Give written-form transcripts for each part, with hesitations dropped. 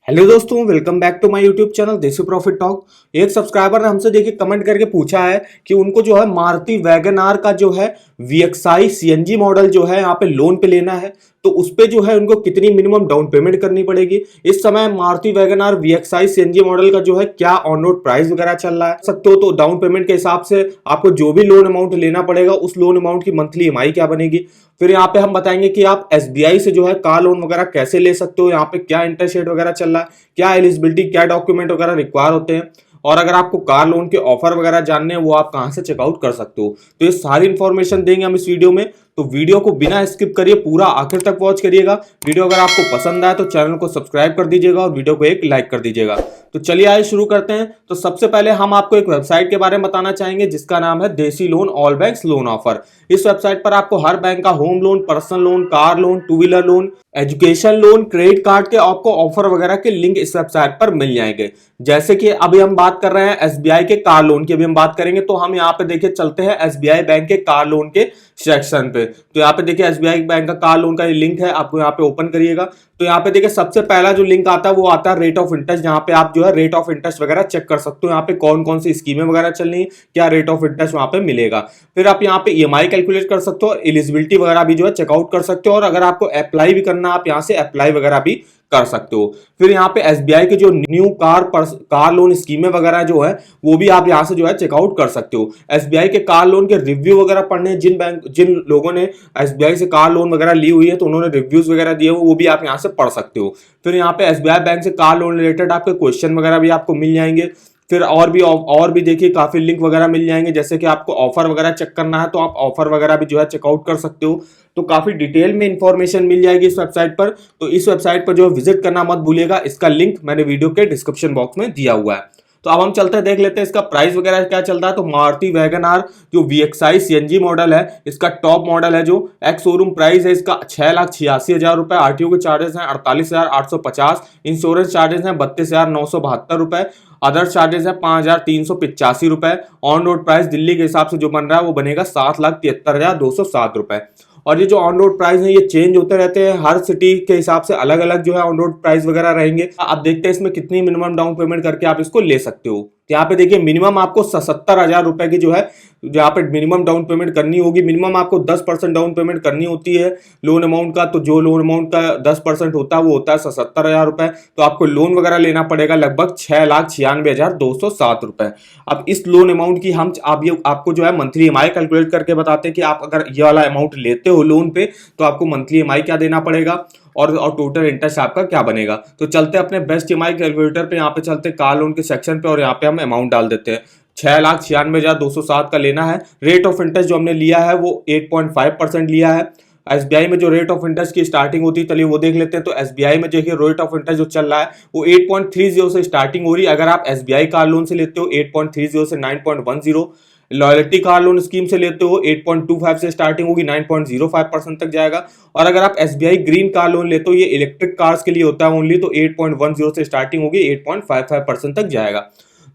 Hello दोस्तों, welcome back to my YouTube channel Desi profit talk. एक subscriber ने हमसे देखिए कमेंट करके पूछा है कि उनको जो है मारुति वैगन आर का जो है वीएक्सआई सीएनजी मॉडल जो है यहाँ पे लोन पे लेना है, तो उस पे जो है उनको कितनी मिनिमम डाउन पेमेंट करनी पड़ेगी। इस समय Maruti Wagon R VXI CNG model का जो है क्या ऑन रोड प्राइस वगैरह चल रहा है सकते हो, तो डाउन पेमेंट के हिसाब से आपको जो भी लोन अमाउंट लेना पड़ेगा उस लोन अमाउंट की मंथली ईएमआई क्या बनेगी। फिर यहाँ पे हम बताएंगे कि आप एसबीआई से जो है कार लोन वगैरह कैसे ले सकते हो, यहाँ पे क्या इंटरेस्ट रेट वगैरह चल रहा है, क्या एलिजिबिलिटी, क्या डॉक्यूमेंट वगैरह रिक्वायर होते हैं, और अगर आपको कार लोन के ऑफर वगैरह जानने हैं वो आप कहां से चेकआउट कर सकते हो। तो ये सारी इंफॉर्मेशन देंगे हम इस वीडियो में, तो वीडियो को बिना स्किप करिए पूरा आखिर तक वॉच करिएगा। वीडियो अगर आपको पसंद आए तो चैनल को सब्सक्राइब कर दीजिएगा और वीडियो को एक लाइक कर दीजिएगा। तो चलिए आइए शुरू करते हैं। तो सबसे पहले हम आपको एक वेबसाइट के बारे में बताना चाहेंगे जिसका नाम है देसी loan all banks loan offer. इस वेबसाइट पर आपको हर बैंक का home loan, personal loan, car loan, two wheeler loan, education loan, credit card के आपको ऑफर वगैरह के लिंक इस वेबसाइट पर मिल जाएंगे। जैसे कि अभी हम बात कर रहे हैं एसबीआई के कार लोन की, अभी हम बात करेंगे तो हम यहाँ पे देखिए चलते हैं एसबीआई बैंक के कार लोन के सेक्शन पे। तो यहाँ पे देखिए एसबीआई बैंक का कार लोन का ये लिंक है, आपको यहाँ पे ओपन करिएगा तो यहाँ पे देखिए सबसे पहला जो लिंक आता है वो आता है रेट ऑफ इंटरेस्ट, जहाँ पे आप जो है रेट ऑफ इंटरेस्ट वगैरह चेक कर सकते हो, यहाँ पे कौन कौन सी स्कीमें वगैरह चल रही है, क्या रेट ऑफ इंटरेस्ट वहाँ पे मिलेगा। फिर आप यहाँ पे ईएमआई कैलकुलेट कर सकते हो, एलिजिबिलिटी वगैरह भी जो है चेकआउट कर सकते हो, और अगर आपको अप्लाई भी करना आप यहाँ से अप्लाई वगैरह भी कर सकते हो। फिर यहाँ पे एसबीआई के जो न्यू कार लोन स्कीमें वगैरह जो है वो भी आप यहाँ से जो है चेकआउट कर सकते हो। एसबीआई के कार लोन के रिव्यू वगैरह पढ़ने, जिन लोगों ने एसबीआई से कार लोन वगैरह ली हुई है तो उन्होंने रिव्यूज वगैरह दिए वो भी आप यहाँ से पढ़ सकते हो। फिर यहाँ पे एसबीआई बैंक से कार लोन रिलेटेड आपके क्वेश्चन वगैरह भी आपको मिल जाएंगे। फिर और भी देखिए काफी लिंक वगैरह मिल जाएंगे, जैसे कि आपको ऑफर वगैरह चेक करना है तो आप ऑफर वगैरह भी जो है चेकआउट कर सकते हो। तो काफी डिटेल में इंफॉर्मेशन मिल जाएगी इस वेबसाइट पर, तो इस वेबसाइट पर जो विजिट करना मत भूलिएगा। इसका लिंक मैंने वीडियो के डिस्क्रिप्शन बॉक्स में दिया हुआ है। तो अब हम चलते हैं, देख लेते हैं इसका प्राइस वगैरह क्या चल रहा है। तो मारुति वैगन आर जो वीएक्सआई सीएनजी मॉडल है, इसका टॉप मॉडल है, जो एक्स शोरूम प्राइस है इसका 6,86,000 रुपए। आरटीओ के चार्जेस हैं 48,850, इंश्योरेंस चार्जेस हैं 32,972 रुपए, अदर चार्जेस है 5,385 रुपए। ऑन रोड प्राइस दिल्ली के हिसाब से जो बन रहा है वो बनेगा 7,73,207 रुपए। और ये जो ऑन रोड प्राइस है ये चेंज होते रहते हैं, हर सिटी के हिसाब से अलग अलग जो है ऑन रोड प्राइस वगैरह रहेंगे। आप देखते हैं इसमें कितनी मिनिमम डाउन पेमेंट करके आप इसको ले सकते हो। यहाँ पे देखिए मिनिमम आपको 77,000 रुपए की जो है यहाँ पे मिनिमम डाउन पेमेंट करनी होगी। मिनिमम आपको 10% डाउन पेमेंट करनी होती है लोन अमाउंट का, तो जो लोन अमाउंट का 10% होता है वो होता है 77,000 रुपए। तो आपको लोन वगैरह लेना पड़ेगा लगभग 6,96,207 रुपए। अब इस लोन अमाउंट की हम आपको जो है मंथली ईएमआई कैलकुलेट करके बताते हैं कि आप अगर ये वाला अमाउंट लेते हो लोन पे तो आपको मंथली ईएमआई क्या देना पड़ेगा और टोटल इंटरेस्ट आपका क्या बनेगा। तो चलते अपने बेस्ट ईएमआई कैलकुलेटर पे, यहाँ पे चलते कार लोन के सेक्शन पे और यहाँ पे हम अमाउंट डाल देते हैं। 6,96,207 का लेना है। रेट ऑफ इंटरेस्ट जो हमने लिया है वो 8.5% लिया है। एसबीआई में जो रेट ऑफ इंटरेस्ट की स्टार्टिंग होती है चलिए वो देख लेते हैं। तो एसबीआई में देखिए रेट ऑफ इंटरेस्ट जो चल रहा है वो 8.30 से स्टार्टिंग हो रही है। अगर आप एसबीआई कार लोन से लेते हो 8.30 से 9.10, लॉयल्टी कार लोन स्कीम से लेते हो 8.25 से स्टार्टिंग होगी, 9.05% तक जाएगा। और अगर आप एसबीआई ग्रीन कार लोन लेते हो, ये इलेक्ट्रिक कार्स के लिए होता है ओनली, तो 8.10 से स्टार्टिंग होगी, 8.55% तक जाएगा।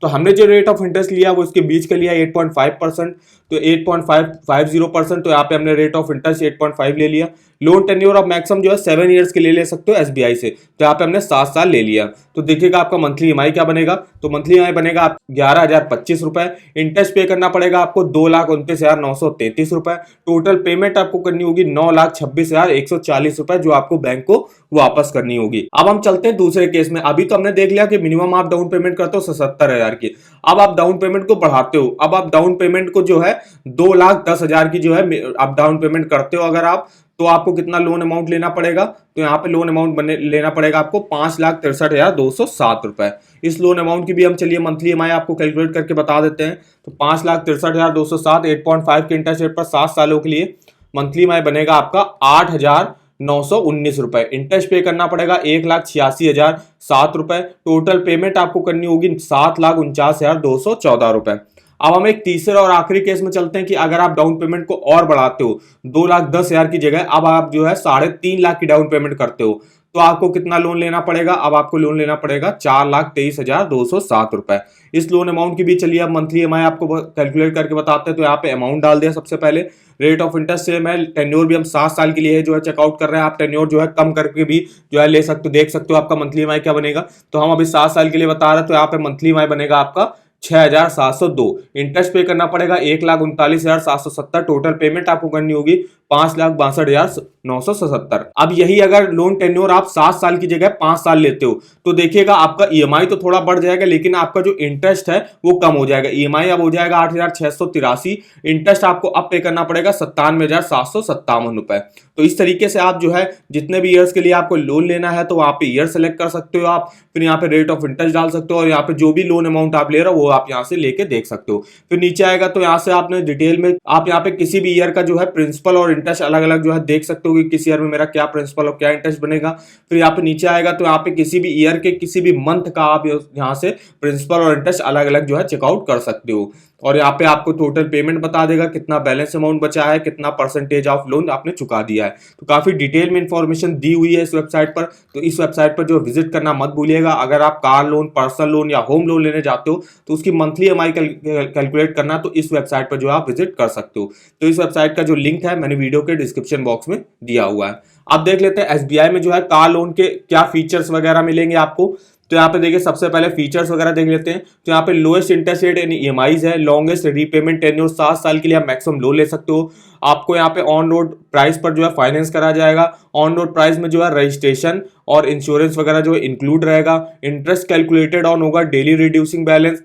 तो हमने जो रेट ऑफ इंटरेस्ट लिया वो इसके बीच का लिया 8.5%, तो 8.550%। तो यहाँ पे हमने रेट ऑफ इंटरेस्ट 8.5 ले लिया। लोन टेन्योर ऑफ मैक्सिमम जो है 7 ईयर्स के ले सकते हो एसबीआई से, तो यहाँ पे हमने 7 साल ले लिया। तो देखिएगा आपका मंथली ईएमआई क्या बनेगा। तो मंथली ईएमआई बनेगा 11,025 रुपए। इंटरेस्ट पे करना पड़ेगा आपको 2,29,933 रुपए। टोटल पेमेंट आपको करनी होगी 9,26,140 रुपए, जो आपको बैंक को वापस करनी होगी। अब हम चलते हैं दूसरे केस में। अभी तो हमने देख लिया कि मिनिमम आप डाउन पेमेंट करते हो 77,000 की। अब आप डाउन पेमेंट को बढ़ाते हो, अब आप डाउन पेमेंट को जो है 2,10,000 की जो है आप डाउन पेमेंट करते हो अगर आप, तो आपको कितना लोन अमाउंट लेना पड़ेगा। तो यहाँ पे लोन अमाउंट लेना पड़ेगा आपको 5,63,207 रुपए। इस लोन अमाउंट की भी हम चलिए मंथली ईएमआई आपको कैलकुलेट करके बता देते हैं। तो 5,63,207 8.5 के इंटरेस्ट रेट पर 7 सालों के लिए मंथली ईएमआई बनेगा आपका 8,919 रुपए। इंटरेस्ट पे करना पड़ेगा 1,86,007 रुपए। टोटल पेमेंट आपको करनी होगी 7,49,214 रुपए। अब हम एक तीसरे और आखिरी केस में चलते हैं कि अगर आप डाउन पेमेंट को और बढ़ाते हो 2,10,000 की जगह अब आप जो है 3.5 लाख की डाउन पेमेंट करते हो, तो आपको कितना लोन लेना पड़ेगा, अब आपको लोन लेना पड़ेगा 4,23,207 रुपए। इस लोन अमाउंट की भी चलिए अब मंथली ईएमआई आपको कैलकुलेट करके बताते हैं। तो यहाँ पे अमाउंट डाल दिया सबसे पहले, रेट ऑफ इंटरेस्ट सेम है, टेन्योर भी हम 7 साल के लिए जो है चेकआउट कर रहे हैं। आप टेन्योर जो है कम करके भी जो है ले सकते हो, देख सकते हो आपका मंथली ईएमआई क्या बनेगा। तो हम अभी 7 साल के लिए बता रहे हैं, तो यहाँ पे मंथली ईएमआई बनेगा आपका 6,702। इंटरेस्ट पे करना पड़ेगा 1,39,770। टोटल पेमेंट आपको करनी होगी 5,62,977। अब यही अगर लोन टेन्योर आप 7 साल की जगह 5 साल लेते हो तो देखिएगा आपका ईएमआई तो थोड़ा बढ़ जाएगा, लेकिन आपका जो इंटरेस्ट है वो कम हो जाएगा। ईएमआई अब हो जाएगा 8,683, इंटरेस्ट आपको अब पे करना पड़ेगा 97,757 रुपए। तो इस तरीके से आप जो है जितने भी ईयर्स के लिए आपको लोन लेना है तो वहां पे ईयर सेलेक्ट कर सकते हो आप, फिर यहाँ पे रेट ऑफ इंटरेस्ट डाल सकते हो और यहाँ पे जो भी लोन अमाउंट आप ले रहे हो वो आप यहाँ से लेके देख सकते हो। फिर नीचे आएगा तो यहाँ से आपने डिटेल में आप यहाँ पे किसी भी ईयर का जो है प्रिंसिपल और इंटरेस्ट अलग अलग जो है देख सकते हो कि किस ईयर में मेरा क्या प्रिंसिपल और क्या इंटरेस्ट बनेगा। फिर यहाँ पे नीचे आएगा तो यहाँ पे किसी भी ईयर के किसी भी मंथ का आप यहाँ से प्रिंसिपल और इंटरेस्ट अलग अलग जो है चेकआउट कर सकते हो। और यहाँ पे आपको टोटल पेमेंट बता देगा, कितना बैलेंस अमाउंट बचा है, कितना परसेंटेज ऑफ लोन आपने चुका दिया है। तो काफी डिटेल में इंफॉर्मेशन दी हुई है इस वेबसाइट पर। तो इस वेबसाइट पर जो विजिट करना मत भूलिएगा। अगर आप कार लोन, पर्सनल लोन या होम लोन लेने जाते हो तो उसकी मंथली ईएमआई कैलकुलेट करना तो इस वेबसाइट पर जो आप विजिट कर सकते हो। तो इस वेबसाइट का जो लिंक है मैंने वीडियो के डिस्क्रिप्शन बॉक्स में दिया हुआ है। अब देख लेते हैं एसबीआई में जो है कार लोन के क्या फीचर्स वगैरह मिलेंगे आपको। तो यहाँ पे देखिए सबसे पहले फीचर्स वगैरह देख लेते हैं। तो यहाँ पे लोएस्ट इंटरेस्ट रेट यानी ईएमआईज है, लॉन्गेस्ट रीपेमेंट टेन्योर 7 साल के लिए आप मैक्सिमम लोन ले सकते हो। आपको यहाँ पे ऑन रोड प्राइस पर जो है फाइनेंस करा जाएगा। ऑन रोड प्राइस में जो है रजिस्ट्रेशन और इंश्योरेंस वगैरह जो है इंक्लूड रहेगा। इंटरेस्ट कैलकुलेटेड ऑन होगा डेली रिड्यूसिंग बैलेंस।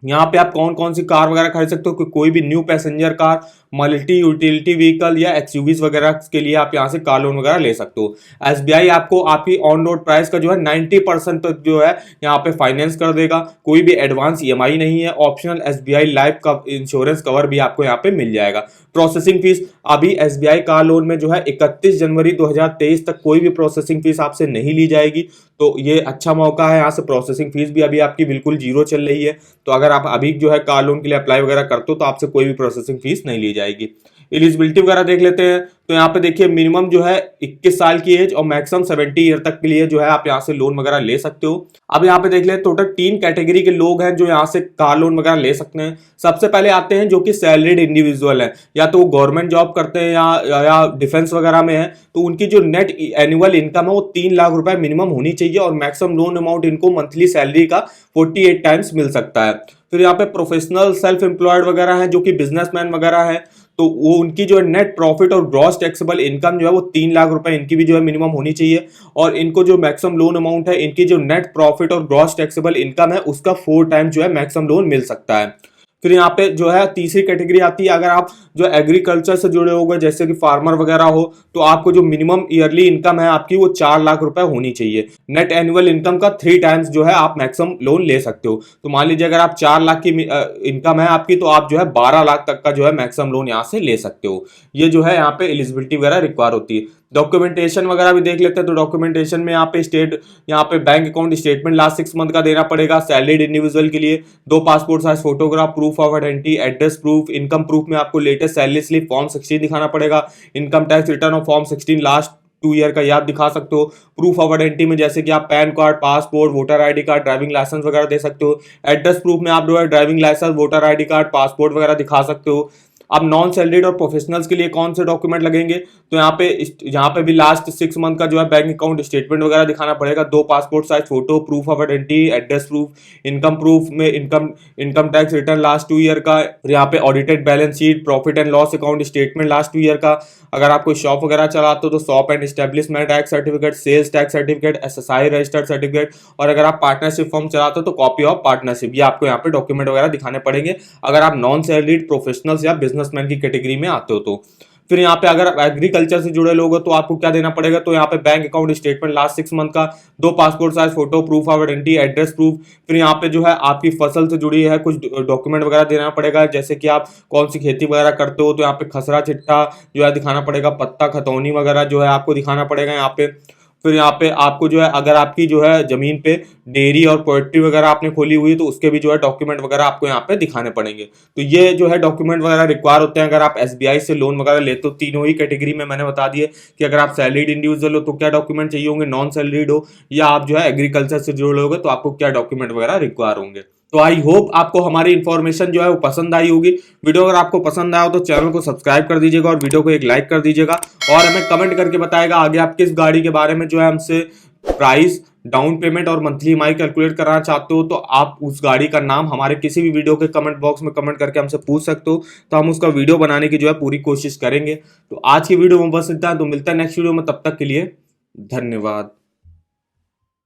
यहाँ पे आप कौन कौन सी कार वगैरह खरीद सकते हो, कोई भी new passenger car, multi utility vehicle या एक्सयूवीज वगैरह के लिए आप यहाँ से कार लोन वगैरह ले सकते हो। एसबीआई आपको आपकी ऑन रोड प्राइस का जो है 90% तक जो है यहाँ पे फाइनेंस कर देगा। कोई भी एडवांस ईएमआई नहीं है। ऑप्शनल एसबीआई लाइफ का इंश्योरेंस कवर भी आपको यहाँ पे मिल जाएगा। प्रोसेसिंग फीस अभी एसबीआई कार लोन में जो है 31 जनवरी 2023 तक कोई भी प्रोसेसिंग फीस आपसे नहीं ली जाएगी। तो ये अच्छा मौका है, यहाँ से प्रोसेसिंग फीस भी अभी आपकी बिल्कुल जीरो चल रही है। तो अगर आप अभी जो है कार लोन के लिए अप्लाई वगैरह करते हो तो आपसे कोई भी प्रोसेसिंग फीस नहीं ली जाएगी। एलिजिबिलिटी वगैरह देख लेते हैं। तो यहाँ पे देखिए मिनिमम जो है 21 साल की एज और मैक्सिमम 70 ईयर तक के लिए जो है आप यहाँ से लोन वगैरह ले सकते हो। अब यहाँ पे देख ले टोटल 3 कैटेगरी के लोग हैं जो यहाँ से कार लोन वगैरह ले सकते हैं। सबसे पहले आते हैं जो कि सैलरीड इंडिविजुअल है, या तो वो गवर्नमेंट जॉब करते हैं या डिफेंस वगैरह में है। तो उनकी जो नेट एनुअल इनकम है वो 3 लाख रुपए मिनिमम होनी चाहिए और मैक्सिमम लोन अमाउंट इनको मंथली सैलरी का 48 टाइम्स मिल सकता है। फिर यहाँ पे प्रोफेशनल सेल्फ एम्प्लॉयड वगैरह है जो कि बिजनेसमैन वगैरह है, तो वो उनकी जो है नेट प्रॉफिट और ग्रॉस टैक्सेबल इनकम जो है वो 3 लाख रुपए इनकी भी जो है मिनिमम होनी चाहिए। और इनको जो मैक्सिमम लोन अमाउंट है, इनकी जो नेट प्रॉफिट और ग्रॉस टैक्सेबल इनकम है उसका 4 टाइम जो है मैक्सिमम लोन मिल सकता है। फिर यहाँ पे जो है तीसरी कैटेगरी आती है, अगर आप जो एग्रीकल्चर से जुड़े होगे जैसे कि फार्मर वगैरह हो तो आपको जो मिनिमम ईयरली इनकम है आपकी वो 4 लाख रुपए होनी चाहिए। नेट एनुअल इनकम का 3 टाइम्स जो है आप मैक्सिमम लोन ले सकते हो। तो मान लीजिए अगर आप 4 लाख की इनकम है आपकी तो आप जो है 12 लाख तक का जो है मैक्सिमम लोन यहाँ से ले सकते हो। ये जो है यहाँ पे एलिजिबिलिटी वगैरह रिक्वायर होती है। डॉक्यूमेंटेशन वगैरह भी देख लेते हैं। तो डॉक्यूमेंटेशन में यहाँ पे bank account statement last 6 month का देना पड़ेगा सैलरीड इंडिविजुअल के लिए। 2 passport size photograph, proof of identity, address proof, income proof में आपको लेटेस्ट सैलरी स्लिप फॉर्म 16 दिखाना पड़ेगा। इनकम टैक्स रिटर्न और फॉर्म 16 लास्ट 2 ईयर का याद दिखा सकते हो। प्रूफ ऑफ आइडेंटिटी में जैसे कि आप PAN card, passport, voter ID card, driving licence वगैरह दे सकते हो। एड्रेस प्रूफ में आप जो है driving licence, voter ID card, passport वगैरह दिखा सकते हो। अब नॉन सैलरीड और प्रोफेशनल्स के लिए कौन से डॉक्यूमेंट लगेंगे, तो यहाँ पे भी लास्ट 6 मंथ का जो है बैंक अकाउंट स्टेटमेंट वगैरह दिखाना पड़ेगा। 2 passport size photo, proof of identity, address proof, income proof में income tax return last 2 year का, यहाँ पे audited balance sheet, profit and loss account statement last 2 year का। अगर आप कोई शॉप वगैरह चलाते हो तो shop and establishment tax certificate, sales tax certificate, SSI registered certificate, और अगर आप पार्टनरशिप फॉर्म चलाते हो तो कॉपी ऑफ पार्टनरशिप। ये आपको यहाँ पे डॉक्यूमेंट वगैरह दिखाने पड़ेंगे अगर आप नॉन सैलरीड, प्रोफेशनल्स या बिजनेसमैन की कैटेगरी में आते हो तो। फिर यहाँ पे अगर एग्रीकल्चर से जुड़े लोग हो तो आपको क्या देना पड़ेगा, तो यहाँ पे bank account statement last 6 month का, 2 passport size photo, proof of identity, address proof. फिर यहाँ पे जो है आपकी फसल से जुड़ी है कुछ डॉक्यूमेंट वगैरह देना पड़ेगा, जैसे कि आप कौन सी खेती वगैरह करते हो तो यहाँ पे खसरा चिट्ठा जो है दिखाना पड़ेगा, पत्ता खतौनी वगैरह जो है आपको दिखाना पड़ेगा यहाँ पे। फिर यहाँ पे आपको जो है अगर आपकी जो है जमीन पे डेयरी और पोल्ट्री वगैरह आपने खोली हुई है तो उसके भी जो है डॉक्यूमेंट वगैरह आपको यहाँ पे दिखाने पड़ेंगे। तो ये जो है डॉक्यूमेंट वगैरह रिक्वायर होते हैं अगर आप एसबीआई से लोन वगैरह लेते हो। तीनों ही कैटेगरी में मैंने बता दिए कि अगर आप सैलरीड इंडिविजुअल हो तो क्या डॉक्यूमेंट चाहिए होंगे, नॉन सैलरीड हो या आप जो है एग्रीकल्चर से जुड़े होगे तो आपको क्या डॉक्यूमेंट वगैरह रिक्वायर होंगे। तो आई होप आपको हमारी इन्फॉर्मेशन जो है वो पसंद आई होगी। वीडियो अगर आपको पसंद आया हो तो चैनल को सब्सक्राइब कर दीजिएगा और वीडियो को एक लाइक कर दीजिएगा और हमें कमेंट करके बताएगा आगे आप किस गाड़ी के बारे में जो है हमसे प्राइस, डाउन पेमेंट और मंथली ईएमआई कैलकुलेट कराना चाहते हो। तो आप उस गाड़ी का नाम हमारे किसी भी वीडियो के कमेंट बॉक्स में कमेंट करके हमसे पूछ सकते हो, तो हम उसका वीडियो बनाने की जो है पूरी कोशिश करेंगे। तो आज की वीडियो में बस इतना, तो मिलता है नेक्स्ट वीडियो में, तब तक के लिए धन्यवाद।